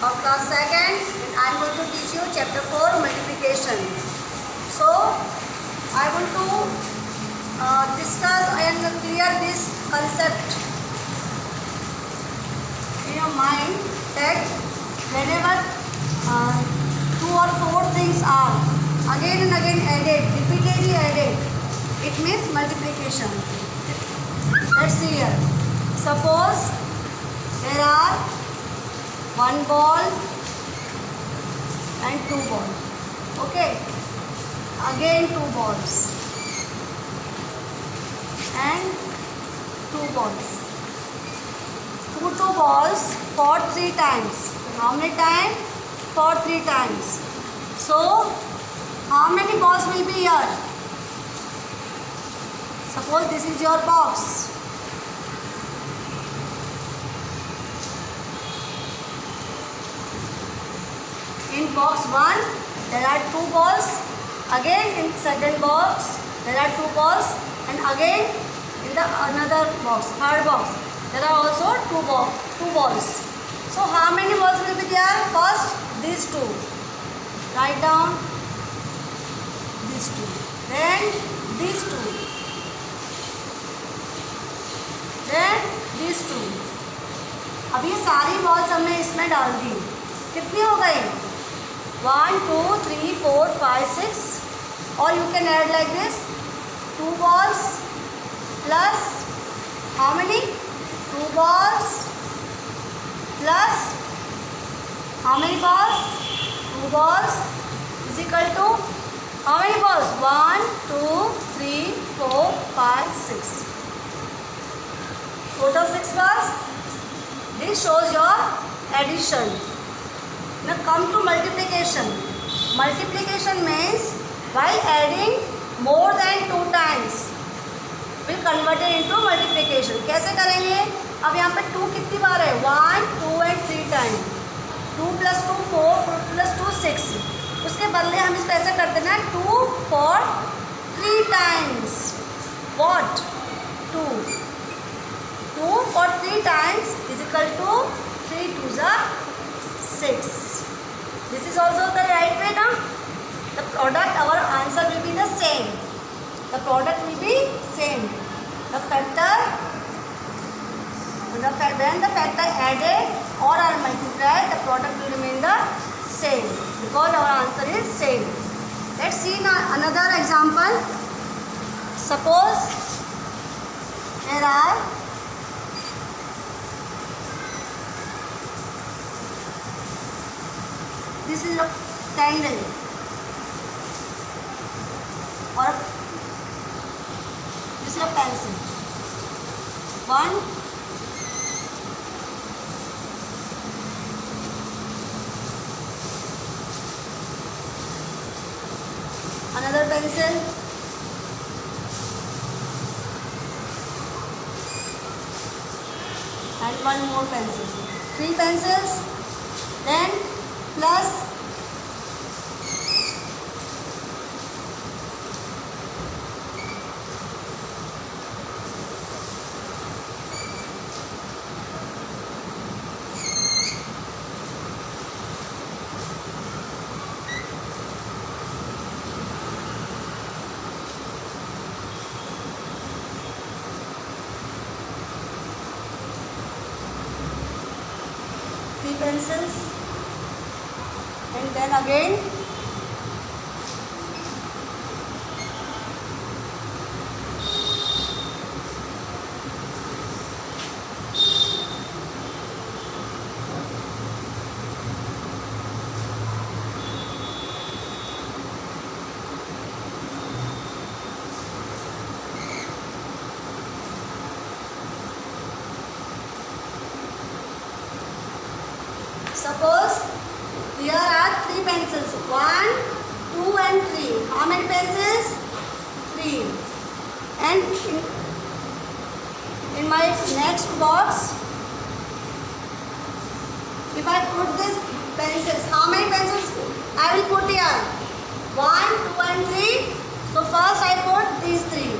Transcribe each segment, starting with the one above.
of class 2nd, and I am going to teach you chapter 4 multiplication. So I want to discuss and clear this concept in your mind that whenever two or four things are again and again added, repeatedly added, it means multiplication. Let's see here. Suppose there are one ball and two balls. Okay. Again two balls and two balls. Two balls for 3 times. How many times? For 3 times. So how many balls will be here? Suppose this is your box. In box 1 there are 2 balls. Again in second box there are 2 balls, and again in the another box, third box, there are also 2 balls. So how many balls will be there? First these 2. Write down these 2. Then these 2. Then these 2. अब ये सारी balls हमने इसमें डाल दी. कितनी हो गई? 1, 2, 3, 4, 5, 6. Or you can add like this. 2 balls plus how many? 2 balls plus how many balls? 2 balls is equal to how many balls? 1, 2, 3, 4, 5, 6. Total 6 balls. This shows your addition. Now come to multiplication. Multiplication means while adding more than 2 times will convert it into multiplication. कैसे करेंगे? अब यहाँ पे 2 कितनी बार है? 1, 2 and 3 time. 2 plus 2 4, 4 plus 2 6. उसके बदले हम इसको ऐसे कर देना 2 for 3 times. What? 2. 2 for 3 times is equal to 3 2s are 6. This is also the right way now. The product, our answer will be the same. The product will be same. The factor, when the factor added or are multiplied, the product will remain the same because our answer is same. Let's see now another example. Suppose there are this is a candle or this is a pencil. 1, another pencil, and 1 more pencil. 3 pencils, then plus pencils, and then again suppose here are 3 pencils. 1, 2 and 3. How many pencils? 3. And in my next box, if I put this pencils, how many pencils I will put here? 1, 2 and 3. So first I put these 3.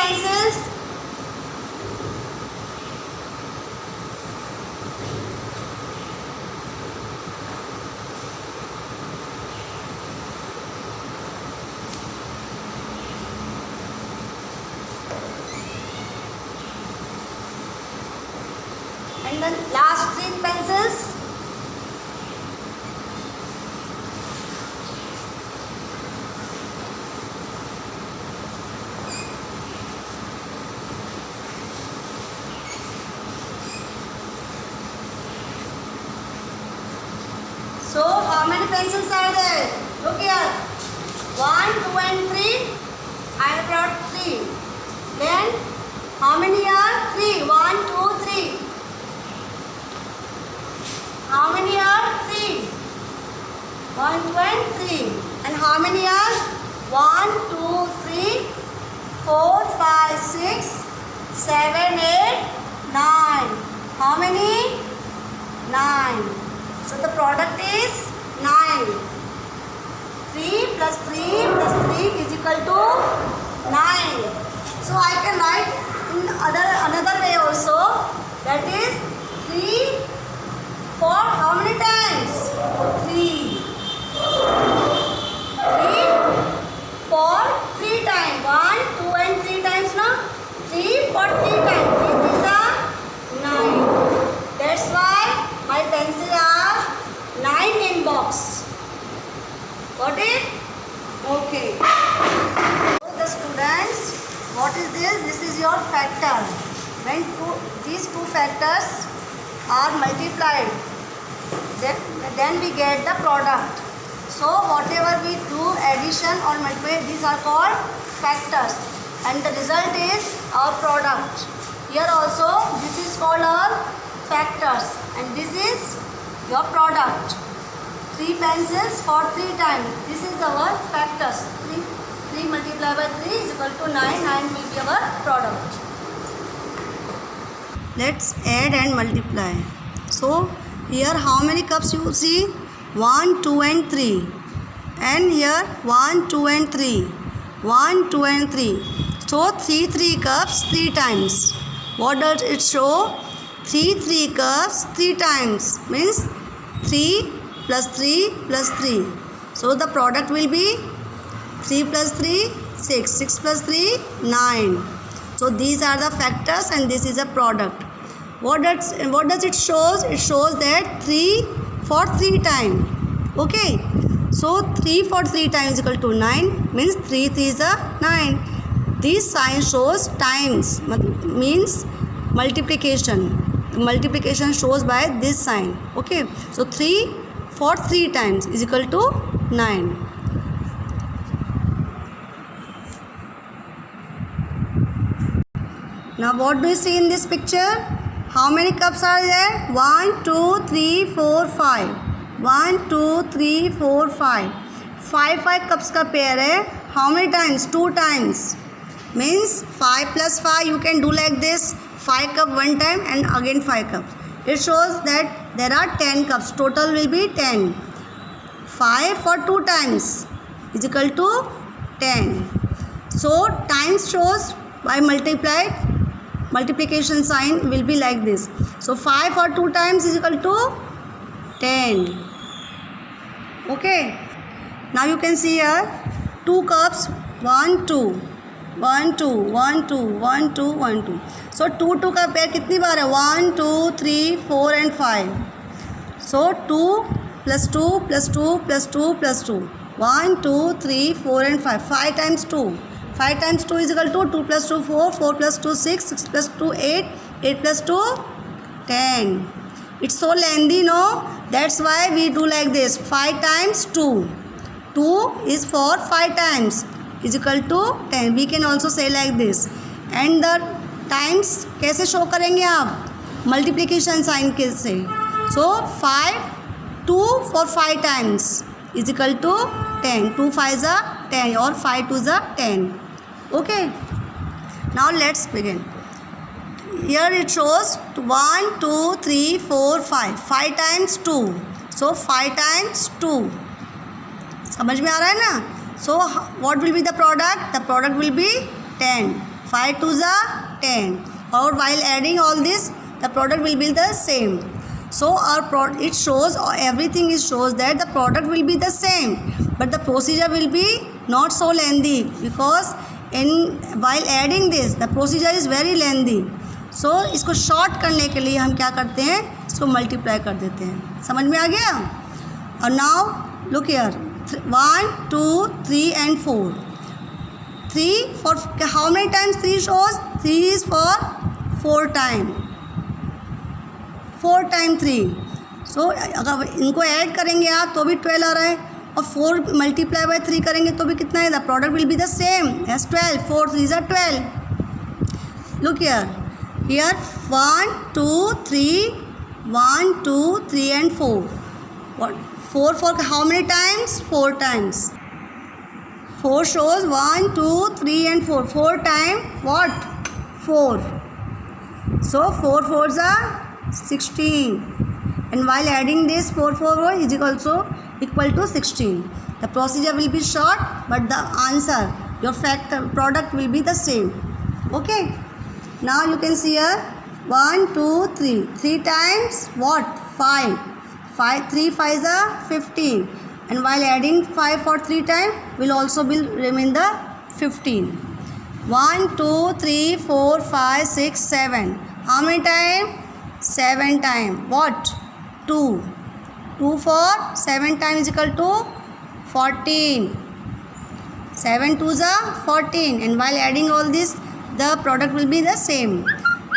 pencils? And then last 3 pencils. So how many pencils are there? Look here. 1, 2 and 3. I brought 3. Then how many are? 3. 1, 2, 3. How many are? 3. 1, 2 and 3. And how many are? 1, 2, 3, 4, 5, 6, 7, 8, 9. How many? 9. So the product is 9. 3 plus 3 plus 3 is equal to 9. So I can write in another way also. That is 3 for how many times? 3. 3 for 3 times. 1, 2 and 3 times now. 3 for 3 times. 3 is a 9. That's why my pencil are 9 in box. Got it? Okay. So the students, what is this? This is your factor. When these two factors are multiplied, then we get the product. So whatever we do addition or multiply, these are called factors, and the result is our product. Here also this is called our factors, and this is your product. 3 pencils for 3 times. This is our factors. 3 multiplied by 3 is equal to 9. 9 will be our product. Let's add and multiply. So here how many cups you see? 1, 2 and 3. And here 1, 2 and 3. 1, 2 and 3. So 3 cups 3 times. What does it show? 3 cups 3 times. Means 3 plus 3 plus 3. So the product will be 3 plus 3, 6. 6 plus 3, 9. So these are the factors and this is a product. What does it shows? It shows that 3 for 3 times. Okay. So 3 for 3 times is equal to 9. Means 3 is a 9. This sign shows times. Means multiplication. The multiplication shows by this sign. Okay. So 3 for 3 times is equal to 9. Now what do you see in this picture? How many cups are there? 1, 2, 3, 4, 5. 1, 2, 3, 4, 5. 5 cups का pair है. How many times? 2 times. Means 5 plus 5 you can do like this. 5 cup one time and again 5 cups. It shows that there are 10 cups. Total will be 10. 5 for 2 times is equal to 10. So times shows by multiplication sign will be like this. So 5 for 2 times is equal to 10. Okay. Now you can see here 2 cups 1, 2. 1, 2, 1, 2, 1, 2, 1, 2. So 2 का pair कितनी बार है? 1, 2, 3, 4 and 5. So 2 plus 2 plus 2 plus 2 plus 2. 1, 2, 3, 4 and 5. 5 times 2. 5 times 2 is equal to 2 plus 2 4, 4 plus 2 6, 6 plus 2 8, 8 plus 2 10. It's so lengthy, no? That's why we do like this. 5 times 2. 2 is for 5 times is equal to 10. We can also say like this. And the times कैसे show करेंगे आप? Multiplication sign के से. So 5 2 for 5 times is equal to 10. 2 5s are 10 or 5 2s are 10. Okay. Now let's begin. Here it shows 1 2 3 4 5. 5 times 2. So 5 times 2. समझ में आ रहा है ना? So what will be the product? The product will be 10. 5 2 10. Or while adding all this, the product will be the same. So it shows, or everything is shows that the product will be the same, but the procedure will be not so lengthy, because while adding this the procedure is very lengthy. So इसको short करने के लिए हम क्या करते हैं, इसको multiply कर देते हैं. समझ में आ गया? और now look here, 1 2 3 and 4. 3 for how many times 3 shows? 3 is for 4 times. 4 times 3. सो अगर इनको ऐड करेंगे आप तो भी 12 आ रहा है, और 4 मल्टीप्लाई बाय 3 करेंगे तो भी कितना है, the product will be the same as 12. 4 3 are 12. Look here 1 2 3 1 2 3 and 4. What 4 for how many times? 4 times. 4 shows 1 2 3 and 4. 4 times what? 4. So 4 4s are 16. And while adding this 4 4 is also equal to 16. The procedure will be short, but the answer, your product will be the same. Okay. Now you can see here 1 2 3. 3 times what? 5. 3 5s are 15. And while adding 5 for 3 times will also remain the 15. 1 2 3 4 5 6 7. How many times? 7 times. What? 2. 2 for 7 times is equal to 14. 7 2s are 14. And while adding all this, the product will be the same.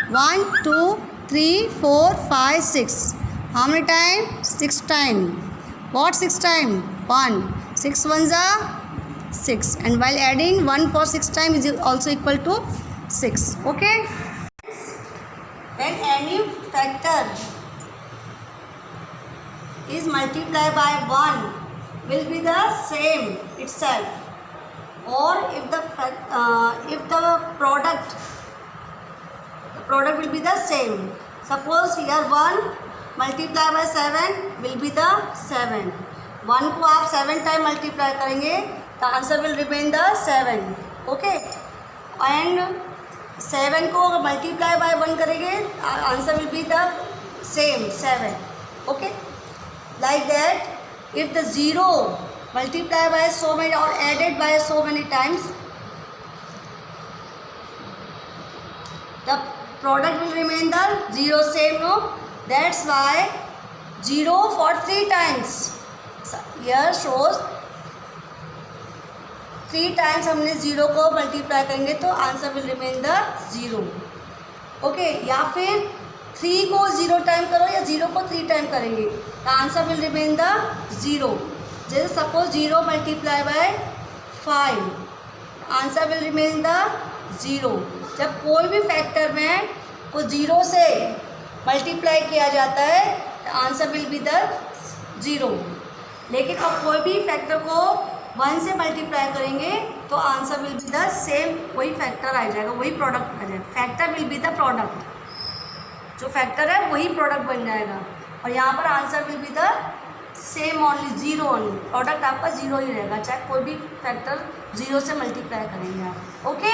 1 2 3 4 5 6. How many times? 6 times. What 6 times? 1. 6 1s are 6. And while adding 1 for 6 times is also equal to 6. Okay. When any factor is multiplied by 1 will be the same itself, or if the product will be the same. Suppose here 1 multiplied by 7 will be the 7. 1 को आप 7 time multiply करेंगे, the answer will remain the 7. Okay. And 7 को अगर multiply by 1 करेंगे, answer will be the same 7. Okay. Like that, if the 0 multiplied by so many or added by so many times, the product will remain the 0 same. No, that's why 0 for 3 times. So here shows 3 times हमने 0 को multiply करेंगे तो answer will remain the 0. Okay. या फिर 3 को 0 time करो या 0 को 3 टाइम करेंगे, the answer will remain the 0. जैसे suppose 0 multiply by 5, answer will remain the 0. जब कोई भी फैक्टर में को 0 से मल्टीप्लाई किया जाता है, the answer will be the 0. लेकिन अब कोई भी फैक्टर को 1 से मल्टीप्लाई करेंगे तो answer will be the same, वही फैक्टर आ जाएगा, वही प्रोडक्ट आ जाएगा. Factor will be the product, जो फैक्टर है वही प्रोडक्ट बन जाएगा. और यहाँ पर answer will be the same only, 0 only. Product आपका 0 ही रहेगा, चाहे कोई भी फैक्टर 0 से मल्टीप्लाई करेंगे आप. Okay.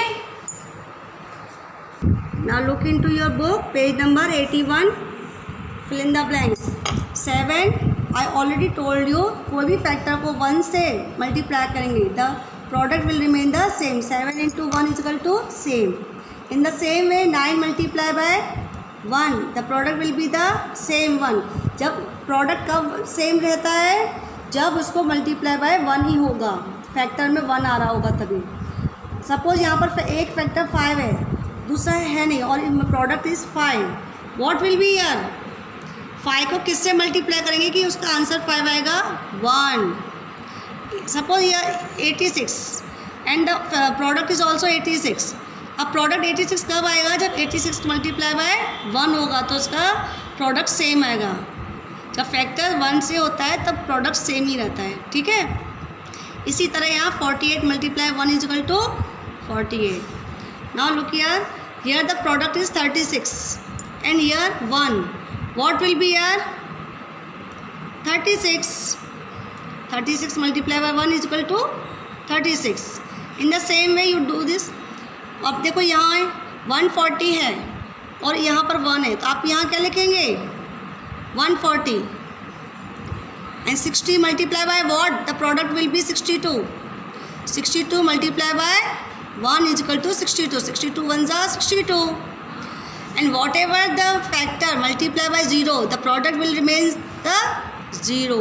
Now look into your book, page number 81. Fill in the blanks. 7 I already told you, कोई भी फैक्टर को 1 से मल्टीप्लाई करेंगे, the product will remain the same. 7 into 1 is equal to same. In the same way 9 multiply by 1, the product will be the same 1. जब product कब same रहता है, जब उसको मल्टीप्लाई बाय 1 ही होगा, फैक्टर में 1 आ रहा होगा तभी. सपोज यहाँ पर एक फैक्टर 5 है, दूसरा है नहीं, और product is 5. What will B year? 5 को किससे मल्टीप्लाई करेंगे कि उसका आंसर 5 आएगा? 1. Suppose year 86 and the product is also 86. अब प्रोडक्ट 86 कब आएगा? जब 86 मल्टीप्लाई बाय 1 होगा तो उसका प्रोडक्ट सेम आएगा. जब फैक्टर 1 से होता है तब प्रोडक्ट सेम ही रहता है. ठीक है. इसी तरह यहाँ 48 multiply 1 is equal to 48. Now look here the product is 36 and here 1. What will be here? 36. 36 multiplied by 1 is equal to 36. In the same way you do this, अब देखो यहाँ 140 है और यहाँ पर 1 है, तो आप यहाँ क्या लिखेंगे 140 and 60 multiply by what? The product will be 62. 62 multiply by 1 is equal to 62. 62 ones are 62. And whatever the factor multiply by 0, the product will remain the 0.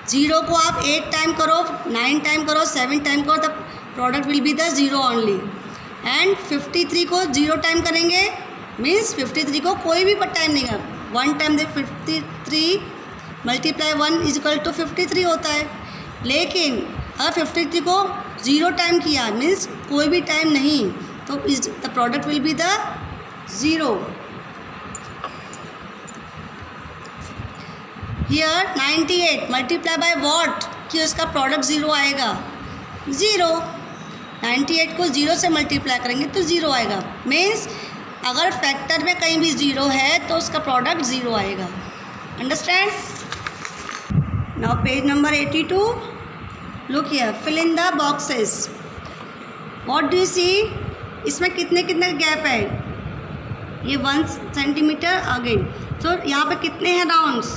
0 को आप 8 टाइम करो, 9 टाइम करो, 7 टाइम करो, the product will be the 0 only. And 53 को 0 time करेंगे means 53 को कोई भी टाइम नहीं है, 1 टाइम दे 53 मल्टीप्लाई 1 इज इक्वल टू 53 होता है। लेकिन अगर 53 को 0 टाइम किया मीन्स कोई भी टाइम नहीं, तो is the product will be the 0। Here 98 multiply by what कि उसका प्रोडक्ट 0 आएगा, 0। 98 को 0 से मल्टीप्लाई करेंगे तो 0 आएगा, मीन्स अगर फैक्टर में कहीं भी 0 है तो उसका प्रोडक्ट 0 आएगा। Understand? Now page number 82, look here, fill in the boxes. What do you see? इसमें कितने कितने गैप है? ये 1 सेंटीमीटर अगेन। तो यहाँ पे कितने हैं राउंड्स?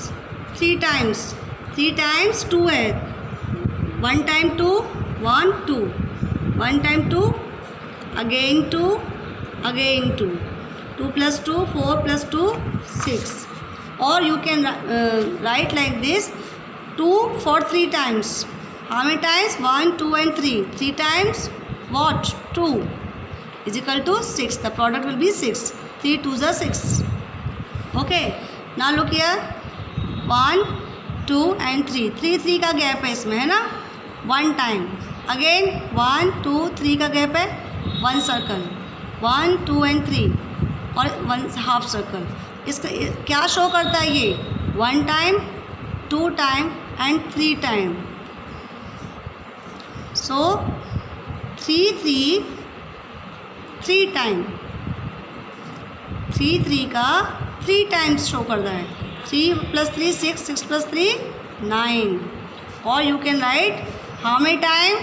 3 टाइम्स। 3 टाइम्स 2 है, 1 टाइम 2 1 2, 1 टाइम 2 अगेन 2 अगेन 2, 2 + 2 4 + 2 6। और you can right like this 2 for 3 times. How many times? 1 2 and 3. 3 times what? 2 is equal to 6. The product will be 6. 3 2s are 6. Okay, now look here, 1 2 and 3, 3 का gap है इसमें, है ना? 1 time again 1 2 3 का gap है, 1 circle, 1 2 and 3 और 1 half circle. इसका क्या शो करता है ये? 1 time 2 time and 3 time. So 3 3 time, 3 का 3 टाइम्स शो कर रहा है। 3 + 3 6, 6 + 3 9। और you can write how many time?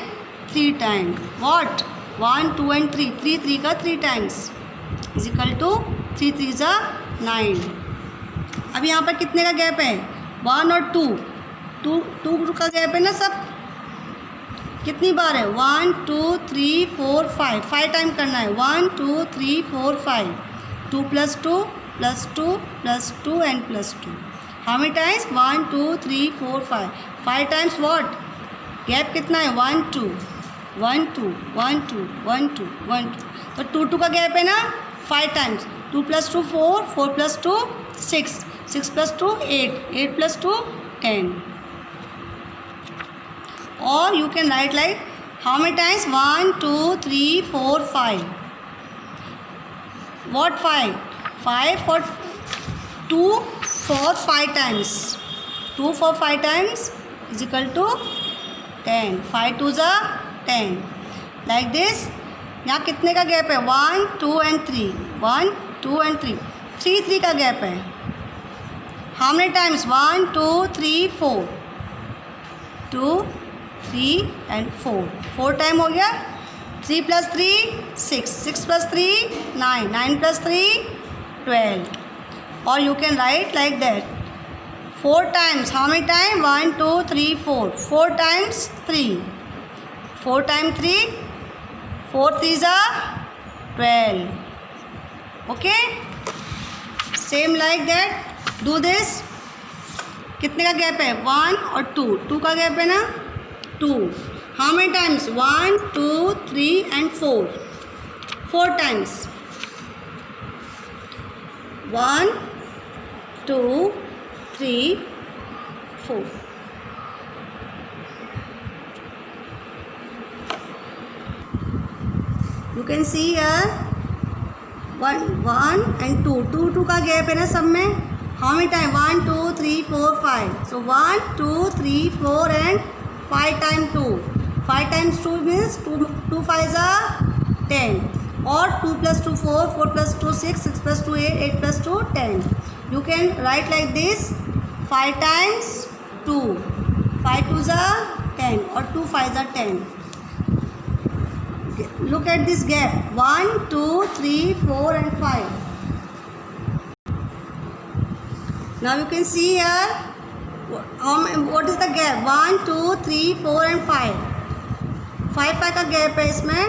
3 time. What? 1 2 and 3, 3 का 3 times is equal to 3 3s are 9। अब यहाँ पर कितने का गैप है? 1 और 2 का गैप है ना सब। कितनी बार है? 1 2 3 4 5 टाइम करना है। 1 2 3 4 5, 2 + 2 + 2 + 2 and +2। How many times? 1 2 3 4 5 times. What? Gap कितना है? 1 2 1 2 1 2 1 2 1 2। तो 2 2 का गैप है ना, 5 टाइम्स। 2 + 2 4, 4 + 2 6, 6 + 2 8, 8 + 2 10। और you can write like how many times? 1 2 3 4 5. What 5? 5 for 2 for 5 times. 2 for 5 times is equal to 10. 5 2s are 10. Like this. यहाँ कितने का गैप है? 1 2 and 3, 1 2 and 3, 3 का गैप है। How many times? 1 2 3 4, 2 3 and 4 time हो गया। 3 + 3 6, 6 + 3 9, 9 + 3 12। और you can right like that 4 times. How many time? 1 2 3 4 times 3, 4 time 3, 4 3s are 12। Okay, same like that do this. कितने का गैप है? 1 और 2 का गैप है ना, 2। How many times? 1 2 3 and 4 times. 1 2 3 4। You can see here 1 and 2 का gap है ना सब में। How many time? 1 2 3 4 5। So 1 2 3 4 and 5 times 2। 5 times 2 means 2 5s are 10। और 2 + 2 4, 4 + 2 6, 6 + 2 8, 8 + 2 10। You can write like this 5 times 2, 5 2s are 10 और 2 5s are 10। look at this gap, 1, 2, 3, 4 and 5. Now you can see here what is the gap, 1, 2, 3, 4 and 5. 5 का gap है इसमें.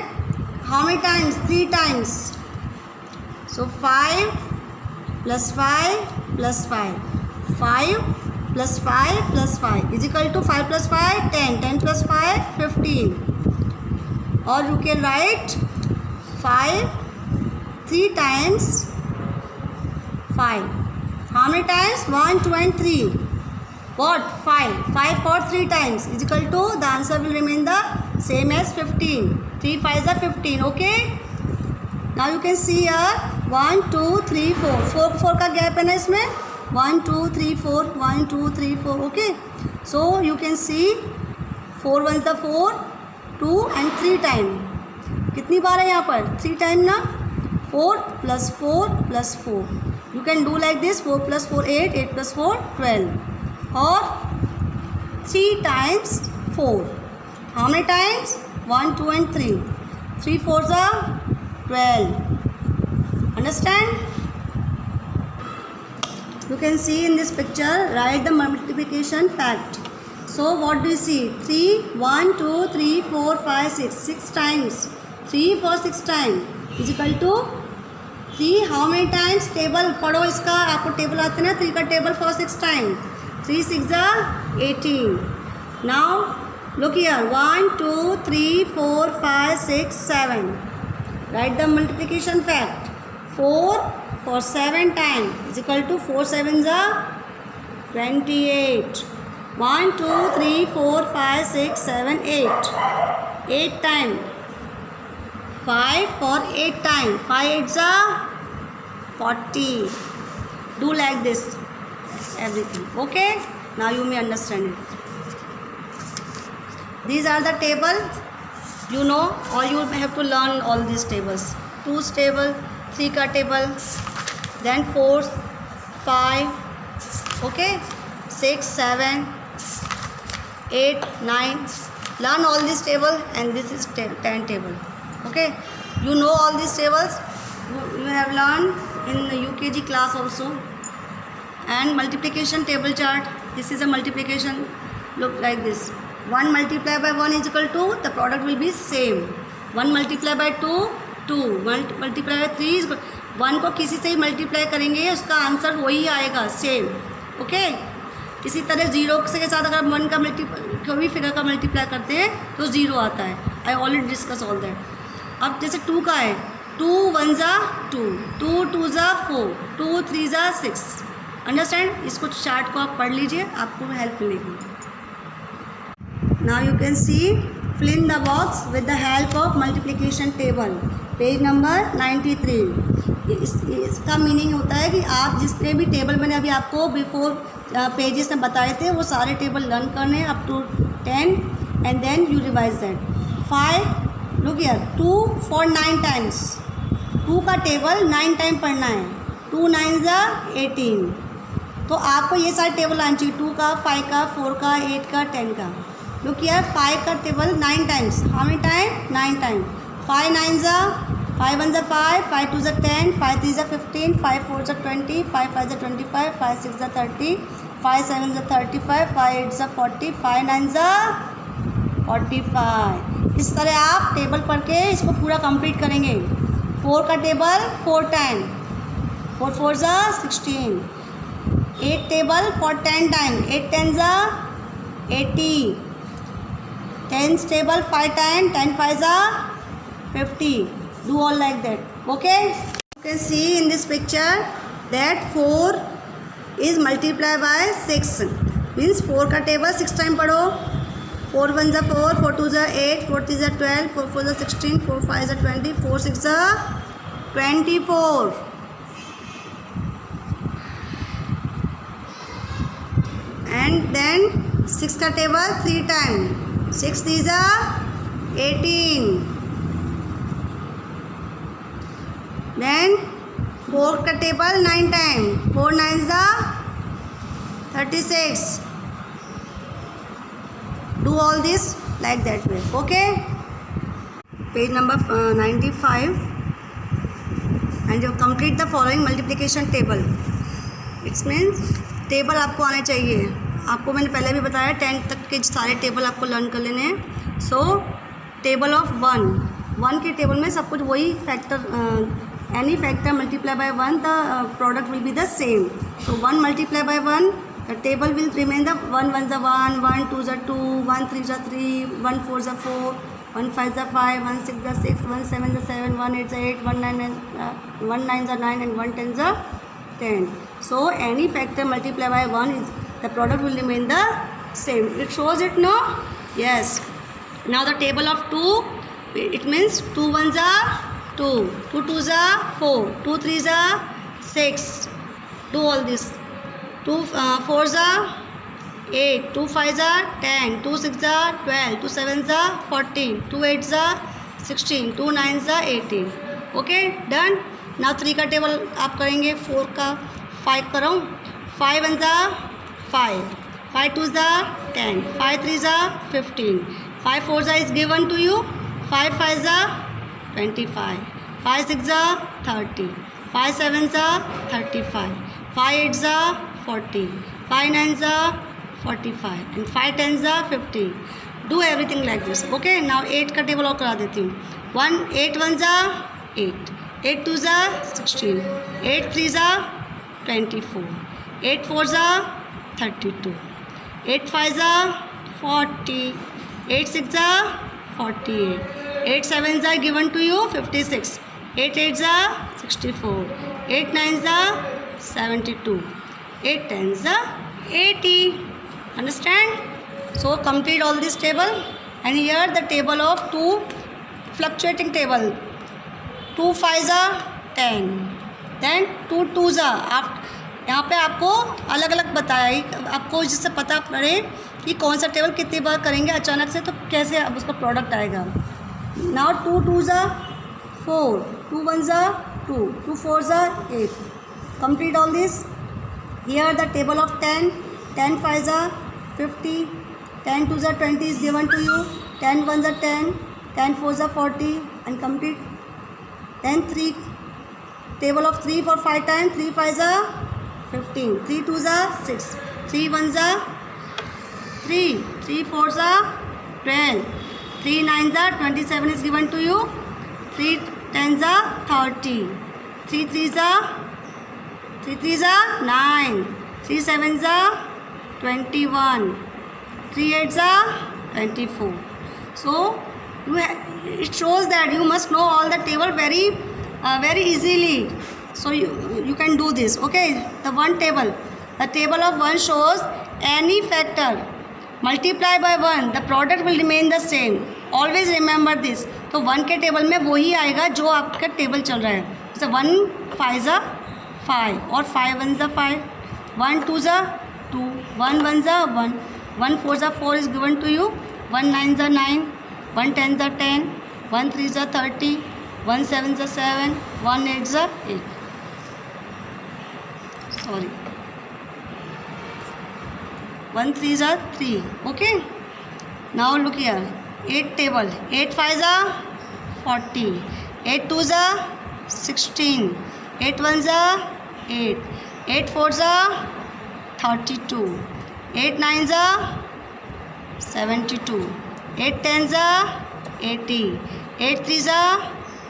How many times? 3 times. So 5 plus 5 plus 5. 5 plus 5 plus 5 is equal to 5 plus 5, 10. 10 plus 5, 15. Or you can write 5 3 times 5. How many times? 1, 2 and 3. What? 5. 5 for 3 times is equal to, the answer will remain the same as 15. 3 5s are 15. Okay. Now you can see here 1, 2, 3, 4. 4 का gap है ना इसमें. 1, 2, 3, 4. 1, 2, 3, 4. Okay. So you can see 4 ones the 4, 2 and 3 time. कितनी बार है यहाँ पर? 3 time ना. 4 plus 4 plus 4. You can do like this. 4 plus 4 8. 8 plus 4 12. Or 3 times 4. How many times? 1, 2 and 3. 3 4s are 12. Understand? You can see in this picture, write the multiplication fact. So what do you see? 3, 1, 2, 3, 4, 5, 6. 6 times. 3 for 6 times is equal to 3. How many times? Table पढ़ो इसका. आपको table आते ना. 3 का table for 6 times. 3 6 are 18. Now look here. 1, 2, 3, 4, 5, 6, 7. Write the multiplication fact. 4 for 7 times is equal to 4 7s are 28. 1, 2, 3, 4, 5, 6, 7, 8. 8 times. 5 for 8 times. 5 8s are 40. Do like this. Everything. Okay. Now you may understand it. These are the table. You know, or you have to learn all these tables. 2's table, 3 ka table, then 4, 5, okay, 6, 7, 8, 9. Learn all this table, and this is 10 table. Okay, you know all these tables. You have learned in the UKG class also. And multiplication table chart. This is a multiplication. Look like this. 1 multiplied by 1 is equal to, the product will be same. 1 multiplied by 2, 2. 1 multiplied by 3 is 1 को किसी से ही multiply करेंगे, उसका answer वही आएगा, same. Okay. इसी तरह 0 के साथ अगर 1 का कोई भी फिगर का मल्टीप्लाई करते हैं तो 0 आता है. I already discuss all that. अब जैसे 2 का है, 2 1s are 2, 2 2s are 4, 2 3s are 6. Understand. इसको चार्ट को आप पढ़ लीजिए, आपको हेल्प मिलेगी. Now you can see, fill in the box with the help of multiplication table. Page number 93. इसका मीनिंग होता है कि आप जितने भी टेबल मैंने अभी आपको बिफोर पेजेस में बताए थे, वो सारे टेबल लर्न करने up to 10 and then you revise that. 5, look here, 2 for 9 times. 2 का टेबल 9 टाइम पढ़ना है. 2 9s are 18. तो आपको ये सारे टेबल आना चाहिए. 2 का, 5 का, 4 का, 8 का, 10 का. Look here, 5 का table 9 times. How many time? 9 times. 5 9s are 5 1s are 5, 5 2s are 10, 5 3s are 15, 5 4s are 20, 5 5s are 25, 5 6s are 30, 5 7s are 35, 5 8s are 40, 5 9s are 45. इस तरह आप टेबल पढ़ के इसको पूरा कंप्लीट करेंगे. 4 का table 4 time. 4 4s are 16. 8 table for 10 time. 8 10s are 80. 10's table 5 times, 10 5s are 50. Do all like that. Okay. You can see in this picture that 4 is multiplied by 6. Means 4 का table 6 time पढ़ो. 4 1s are 4, 4 2s are 8, 4 3s are 12, 4 4s are 16, 4 5s are 20, 4 6s are 24. And then 6 का table 3 times. 6 3s are 18. Then 4 का table 9 time. 4 9s are 36. Do all this like that way. Okay. page number 95, and you complete the following multiplication table. It means table आपको आने चाहिए. आपको मैंने पहले भी बताया 10 तक के सारे टेबल आपको लर्न कर लेने हैं. सो टेबल ऑफ 1 के टेबल में सब कुछ वही factor, any factor multiply by 1 the product will be the same. So 1 multiply by 1 the table will remain the 1 1 is 1, 1 2 is 2, 1 3 is 3, 1 4 is 4, 1 5 is 5, 1 6 is 6, 1 7 is 7, 1 8 is 8, 1 9 is 9, and 1 10 is 10. So any factor multiplied by 1 is the product will remain the same. It shows it, no? Yes. Now the table of 2, it means 2 1s are 2, 2 2s are 4, 2 3s are 6. Do all this. 2 4s are 8, 2 5s are 10, 2 6s are 12, 2 7s are 14, 2 8s are 16, 2 9s are 18. Okay done. Now 3 का table आप करेंगे. 4 का 5 करो. 5 1s are 5, 5 2s are 10, 5 3s are 15, 5 4s are is given to you, 5 5s are 25, 5 6s are 30, 5 7s are 35, 5 8s are 40, 5 9s are 45, and 5 10s are 50. Do everything like this. Okay. Now 8 का table और करा देती हूँ. 8 1s are 8, 8 2s are 16, 8 3s are 24, 8 4s are 32, 8 5s are 40, 8 6s are 48, 8 7s are given to you 56, 8 8s are 64, 8 9s are 72, 8 10s are 80. Understand? So complete all this table, and here the table of 2 fluctuating table. 2 5s are 10, then 2 2s are. आप यहाँ पे आपको अलग अलग बताया, आपको जिससे पता पड़े कि कौन सा टेबल कितनी बार करेंगे अचानक से, तो कैसे अब उसका प्रोडक्ट आएगा. Now 2 2s are 4, 2 1s are 2, 2 4s are 8. Complete all this. Here the table of 10, 10 5s are 50, 10 2s are 20 is given to you, 10 1s are 10, 10 4s are 40, and complete. Then 3 table of 3 for 5 times, 3 5s are 15, 3 2s are 6, 3 1s are 3, 3 4s are 12, 3 9s are 27 is given to you, 3 10s are 30, 3 3s are 9, 3 7s are 21, 3 8s are 24. So it shows that you must know all the table very easily. So you can do this. Okay. The table of 1 shows any factor multiply by 1, the product will remain the same. Always remember this. तो 1 के table में वही आएगा जो आपका table चल रहा है. जैसे 1 5s are 5, और 5 1s are 5, 1 2s are 2, 1 1s are 1, 1 4s are 4 is given to you, 1 9s are 9, 1 10s are 10, 1 3s are 30, 1 7s are 7, 1 8s are 8. Sorry. 1 3s are 3. Okay. Now look here. 8 table. 8 5s are 40, 8 2s are 16, 8 1s are 8, 8 4s are 32, 8 9s are 72, 8 10s are 80, 8 3s are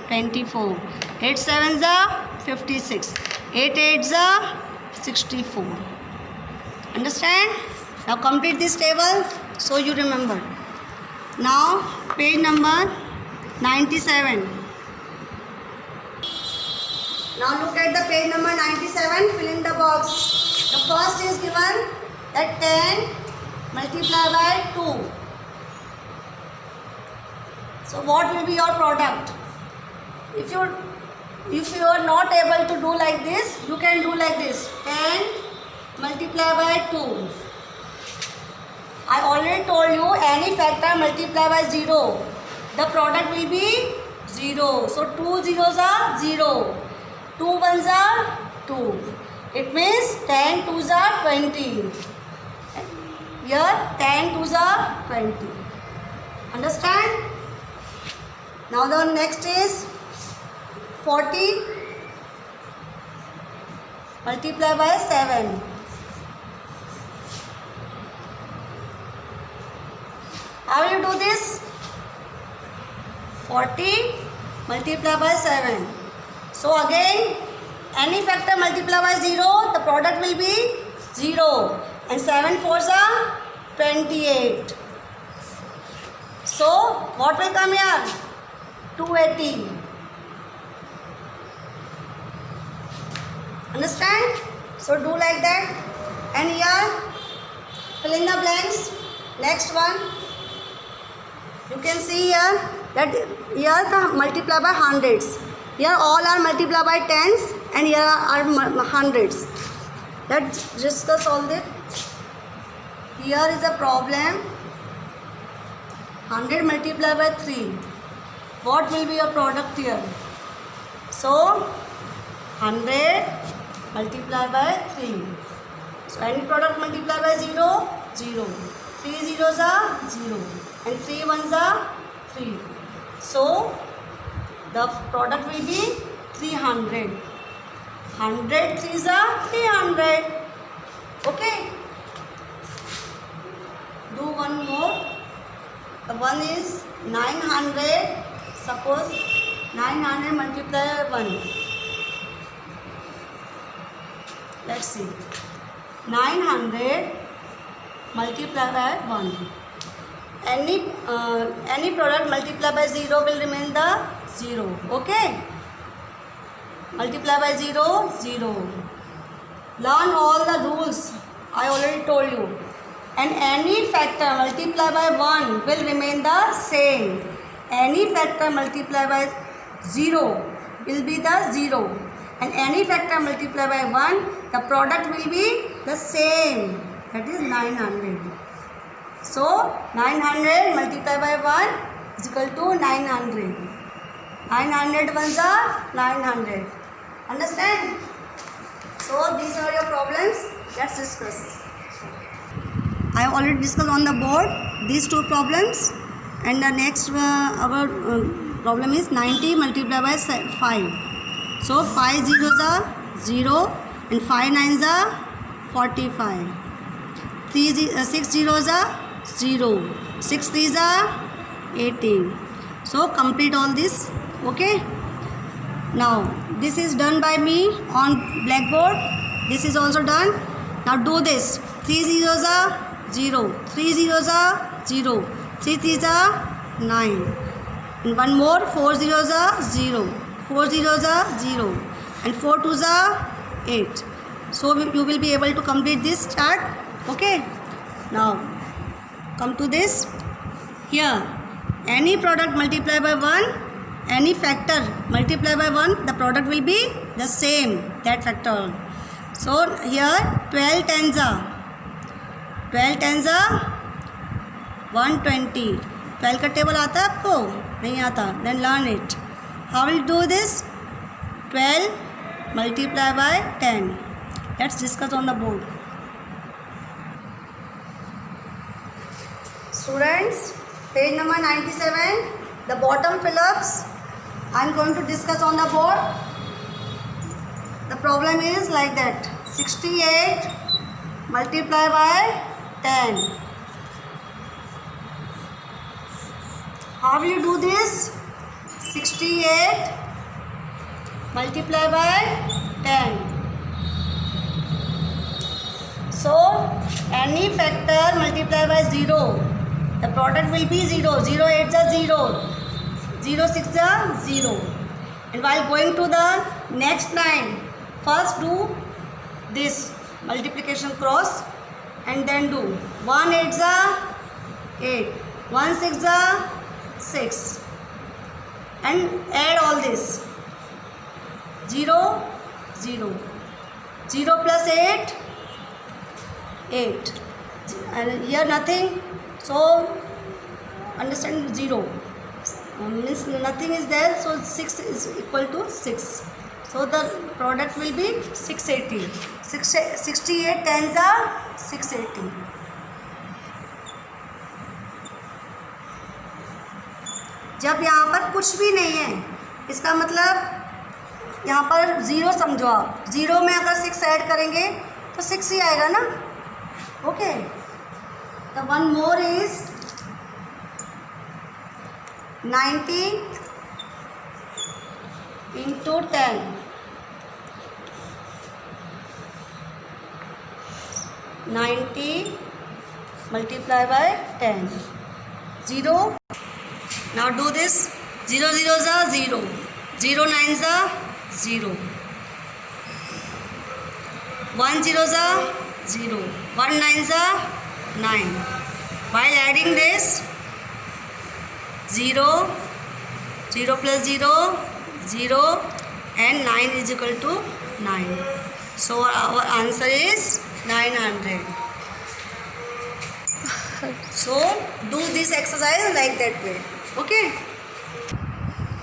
24, 8 7s are 56, 8 8s are 64. Understand? Now complete this table so you remember. Now page number 97. Now look at the page number 97, fill in the box. The first is given that 10 multiplied by 2. So what will be your product? If you are not able to do like this, you can do like this. 10 multiplied by 2. I already told you any factor multiplied by 0, the product will be 0. So 2 zeros are 0. 2 1s are 2. It means 10 2s are 20. Here 10 2s are 20. Understand? Now the next is 40 multiply by 7. How will you do this? 40 multiply by 7. So again, any factor multiply by 0, the product will be 0. And 7 fours are 28. So what will come here? 280. Understand? So do like that. And here, fill in the blanks. Next one. You can see here that here the multiply by hundreds. Here all are multiply by tens and here are hundreds. Let's discuss all this. Here is a problem. 100 multiply by 3. What will be your product here? So 100 multiply by 3. So any product multiply by 0, 0. 3 zeros are 0 and 3 ones are 3. So the product will be 300. 100 threes are 300. Okay. Do one more. The one is 900. Suppose 900 multiply by 1. Let's see. 900 multiply by 1. Any product multiply by 0 will remain the 0. Okay. Multiply by 0, 0. Learn all the rules. I already told you. And any factor multiply by 1 will remain the same. Any factor multiply by 0 will be the 0. And any factor multiply by 1, the product will be the same. That is 900. So 900 multiplied by 1 is equal to 900. 900 ones are 900. Understand? So these are your problems. Let's discuss. I have already discussed on the board these two problems, and the next our problem is 90 multiplied by 5. So 5 zeros are 0 and 5 nines are 45. 6 zeros are 0. 6 threes are 18. So complete all this. Okay. Now this is done by me on blackboard. This is also done. Now do this. 3 zeros are 0. 3 zeros are 0. 3 threes are 9. And one more. 4 zeros are 0. 4 zeros are 0. And 4 twos are 8. So you will be able to complete this chart. Okay. Now come to this. Here any product multiplied by 1, any factor multiplied by 1, the product will be the same, that factor. So here 12 tens are 120. 12 का table आता है आपको? नहीं आता. Then learn it. How will you do this? 12 multiplied by 10. Let's discuss on the board. Students, page number 97, the bottom fill-ups I am going to discuss on the board. The problem is like that. 68 multiplied by 10. How will you do this? 68 multiplied by 10. So any factor multiplied by 0, the product will be 0. 0 8 is 0. 0 6 is 0. And while going to the next line, first do this multiplication cross and then do 1 8 is 8. 1 6 is 6. And add all this. 0 0. 0 plus 8 8. And here nothing. So understand 0 means nothing is there, so 6 is equal to 6. So the product will be 680. 68 tens are 680. जब यहाँ पर कुछ भी नहीं है, इसका मतलब यहाँ पर 0 समझो आप। 0 में अगर 6 ऐड करेंगे तो 6 ही आएगा ना। Okay, the one more is 90 into 10. 90 multiply by 10. 0. Now do this. 0 zeros are 0. 0 nines are 0. 1 zeros are 0. 1 nines are 9. While adding this, 0, 0 plus 0, 0 and 9 is equal to 9. So our answer is 900. So do this exercise like that way. Okay.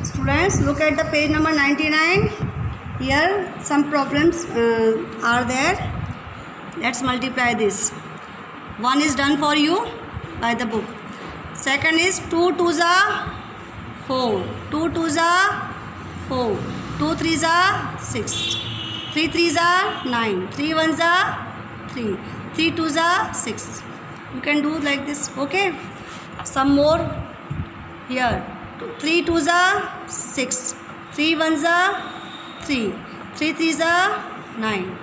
Students, look at the page number 99. Here some problems are there. Let's multiply this. 1 is done for you by the book. Second is 2 2s are 4. 2 2s are 4. 2 3s are 6. 3 3s are 9. 3 1s are 3. 3 2s are 6. You can do like this. Okay. Some more here. 3 2s are 6. 3 1s are 3. 3 3s are 9.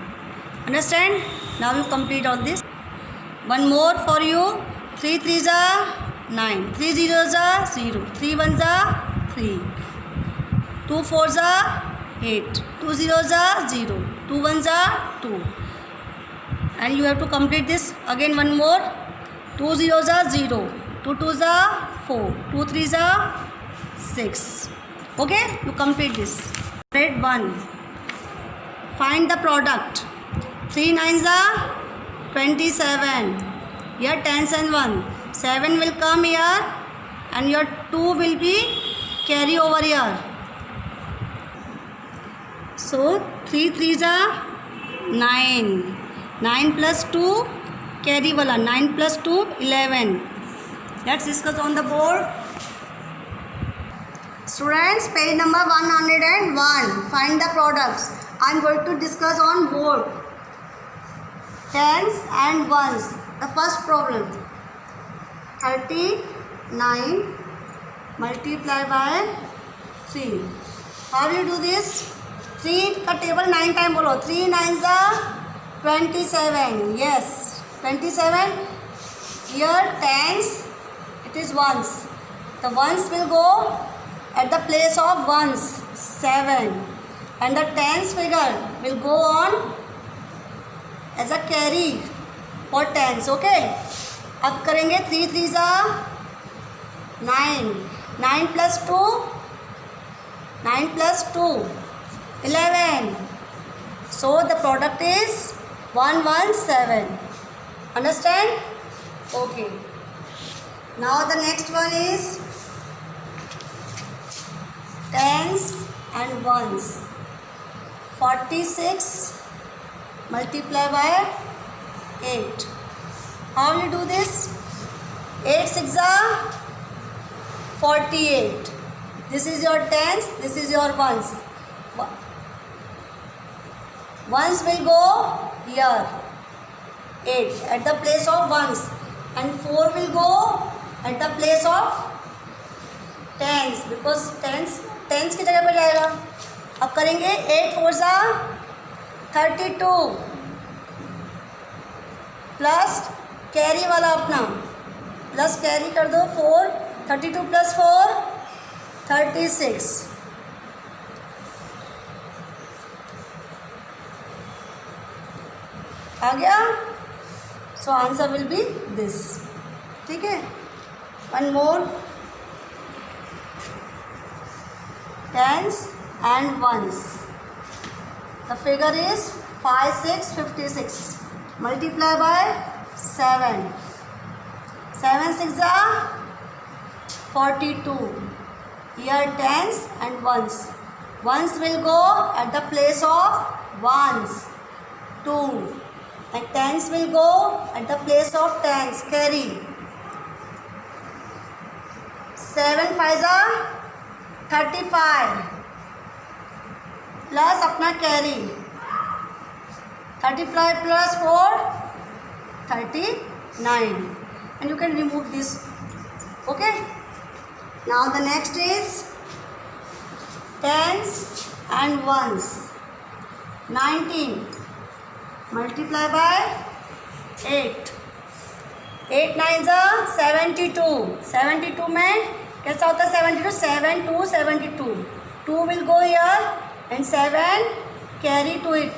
Understand? Now you complete all this. One more for you. 3 3s are 9. 3 zeros are 0. 3 1s are 3. 2 4s are 8. 2 zeros are 0. 2 1s are 2. And you have to complete this again. One more. 2 zeros are 0. 2 2s are 4. 2 3s are 6. Okay, you complete this. Grade 1. Find the product. 3 9s are 27. Here 10s and 1. 7 will come here and your 2 will be carry over here. So 3 3s are 9. 9 plus 2 carry wala. 9 plus 2 11. Let's discuss on the board. Students, page number 101. Find the products. I am going to discuss on board. Tens and ones. The first problem. 39 multiply by 3. How do you do this? 3 का table 9 time बोलो. 3 9s are 27. Yes, 27. Here tens, it is ones. The ones will go at the place of ones, 7. And the tens figure will go on as a carry for tens. Okay. अब करेंगे 3 3s are 9. 9 plus 2. 9 plus 2. 11. So the product is 117. Understand? Okay. Now the next one is tens and ones. 46 multiply by 8. How will you do this? 8 6 are 48. This is your tens, this is your ones. Ones will go here, 8 at the place of ones, and 4 will go at the place of tens, because tens की जगह पे जाएगा. अब करेंगे 8 4s are 32 plus carry वाला अपना plus carry कर दो 4. 32 प्लस 4 36. आ गया. So answer will be this. ठीक है. One more. Tens and ones. The figure is 5 6 56. Multiply by 7. 7 6 are 42. Here tens and ones. Ones will go at the place of ones, 2. And tens will go at the place of tens, carry. 7 5 35 plus अपना carry 35 plus 4 39 and you can remove this. Okay, now the next is tens and ones. 19 multiply by 8. 8 9s are 72. 72 में कैसा होता है 72? 7 2 72. 2 will go here and 7 carry to it.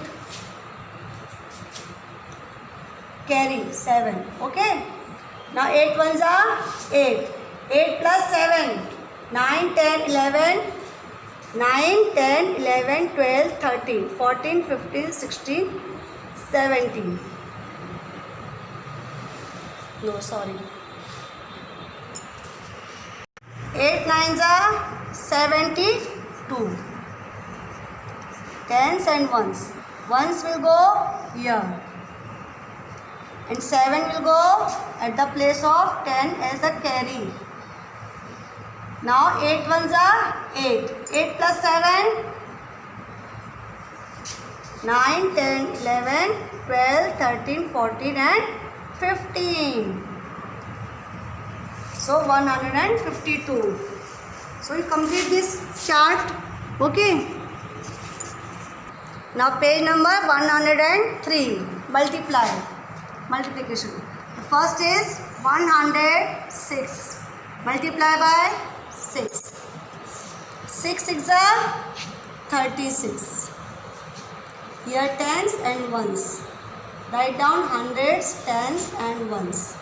Carry 7. Okay. Now 8 ones are 8. 8 plus 7. 9 10 11. 9 10 11 12 13 14 15 16 17. No, sorry. 8 9s are 72. Tens and ones. Ones will go here. And 7 will go at the place of 10 as the carry. Now 8 ones are 8. 8 plus 7. 9 10 11 12 13 14 and 15. So 152. So you complete this chart. Okay. Now page number 103. Multiplication. The first is 106. Multiply by 6. 6 6 are 36. Here tens and ones. Write down hundreds, tens and ones.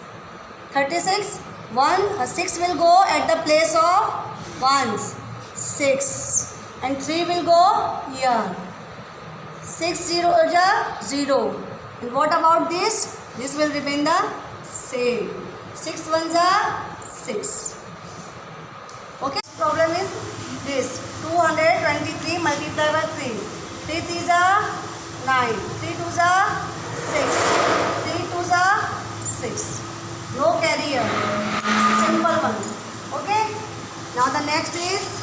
36. 6 will go at the place of ones. 6 and 3 will go here. 6 0 0. And what about this? This will remain the same. 6 ones are 6. Okay. Problem is this. 223 multiplied by 3. 3 3s are 9. 3 2s are 6. 3 2s are 6. No carrier. Simple one. Okay. Now the next is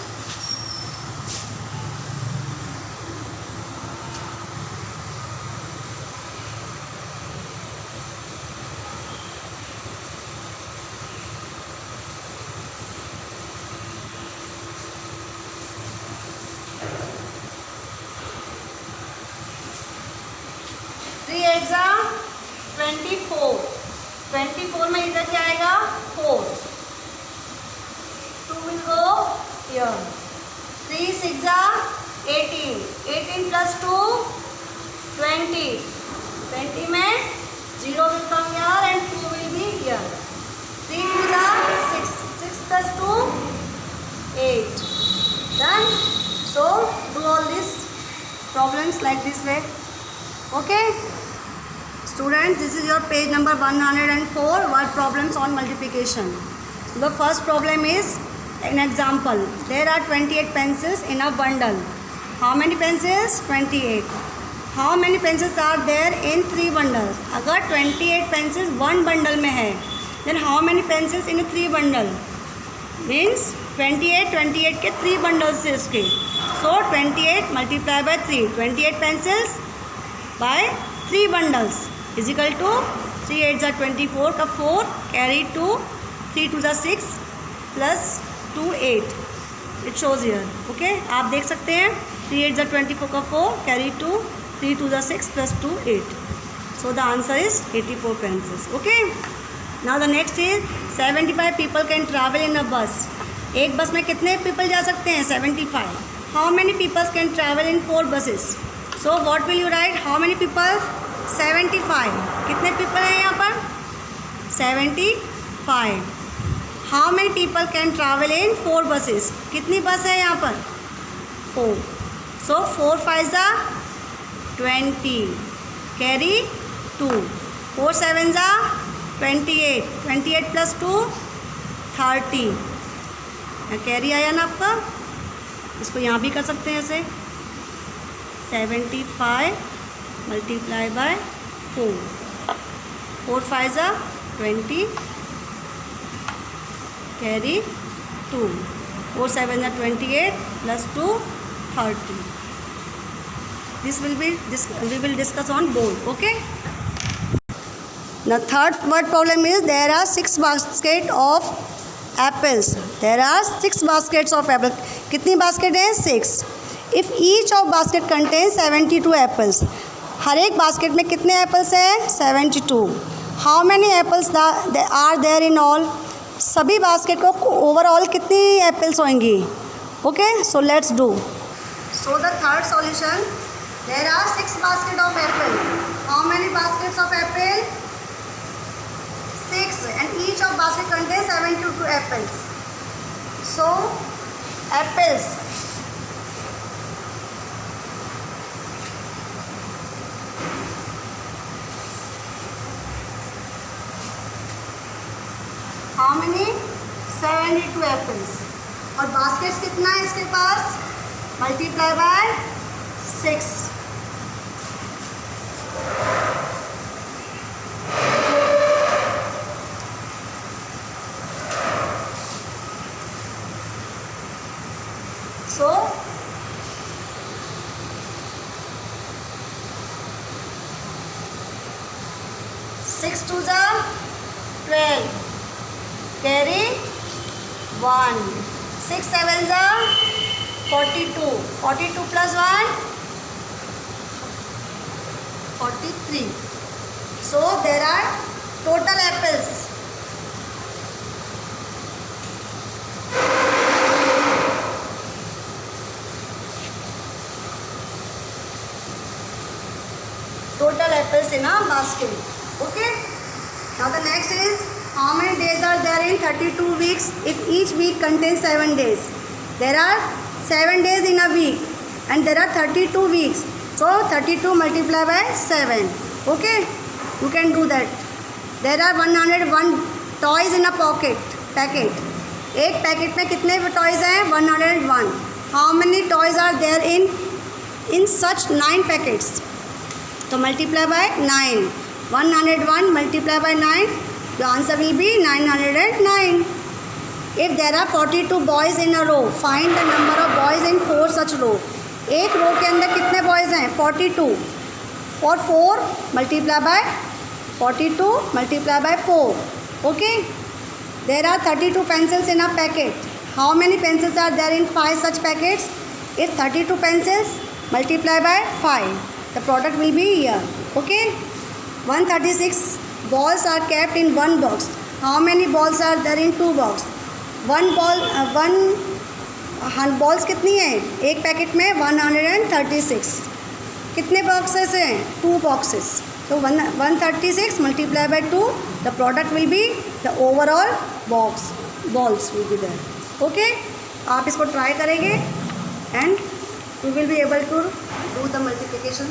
three eight 24. 24 में इधर क्या आएगा 4. 2 will go here. 3 6 18. 18 plus 2 20. 20 में 0 will come here and 2 will be here. 3 2 6. 6 plus 2 8. Done. So do all these problems like this way. Okay. Students, this is your page number 104, word problems on multiplication. So the first problem is an example. There are 28 pencils in a bundle. How many pencils? 28. How many pencils are there in 3 bundles? अगर 28 pencils one bundle में है, then how many pencils in 3 bundle? Means 28 के 3 bundles से इसके. So 28 multiplied by 3. 28 pencils by 3 bundles is equal to 3 8s are 24 का 4 carry 2, 3 2s are 6 plus 2 8. It shows here. Okay, आप देख सकते हैं 3 8s are 24 का 4 carry 2, 3 2s are 6 plus 2 8. So the answer is 84 pencils. Okay. Now the next is 75 people can travel in a bus. एक बस में कितने people जा सकते हैं? 75. How many people can travel in 4 buses? So what will you write? How many people? 75. कितने people हैं यहाँ पर? 75. How many people can travel in 4 buses? कितनी बस है यहाँ पर? 4. So 4 5s are 20. Carry 2. 4 7s are 28. 28 plus 2 30. Carry आया ना आपका? इसको यहाँ भी कर सकते हैं ऐसे 75 multiply by 4. 4 5s are 20. Carry 2. 4 7 are 28 plus 2 30. This will be we will discuss on board. Okay. The third word problem is there are 6 baskets of apples. There are 6 baskets of apples. कितनी basket हैं? 6. If each of basket contains 72 apples. हर एक basket में कितने apples हैं? 72. How many apples are there in all? सभी basket को overall कितनी apples होंगी? Okay, so let's do. So the third solution, there are 6 basket of apple. How many baskets of apple? 6, and each of basket contains 72 apples. So apples, how many? 72 apples. और baskets कितना है इसके पास? Multiply by 6. So 6 to the 12. Carry 1. 6 7 the 42. 42 plus 1 43. So there are total apples. Total apples in a basket. Okay. Now the next is, how many days are there in 32 weeks if each week contains 7 days? There are 7 days in a week and there are 32 weeks. So 32 multiplied by 7. Okay, you can do that. There are 101 toys in a packet. एक packet में कितने toys हैं? 101. How many toys are there in such 9 packets? तो multiply by 9. 101 multiplied by 9. The answer will be 909. If there are 42 boys in a row, find the number of boys in 4 such row. एक रो के अंदर कितने boys हैं? 42. For 4 multiply by 42 multiply by 4. Okay. There are 32 pencils in a packet. How many pencils are there in 5 such packets? If 32 pencils multiply by 5, the product will be here. Okay. 136 balls are kept in one box. How many balls are there in 2 box? One balls कितनी है? एक packet में 136. कितने boxes हैं? 2 boxes. So 136 multiplied by 2, the product will be the overall balls will be there. Okay. आप इसको try करेंगे and you will be able to do the multiplication.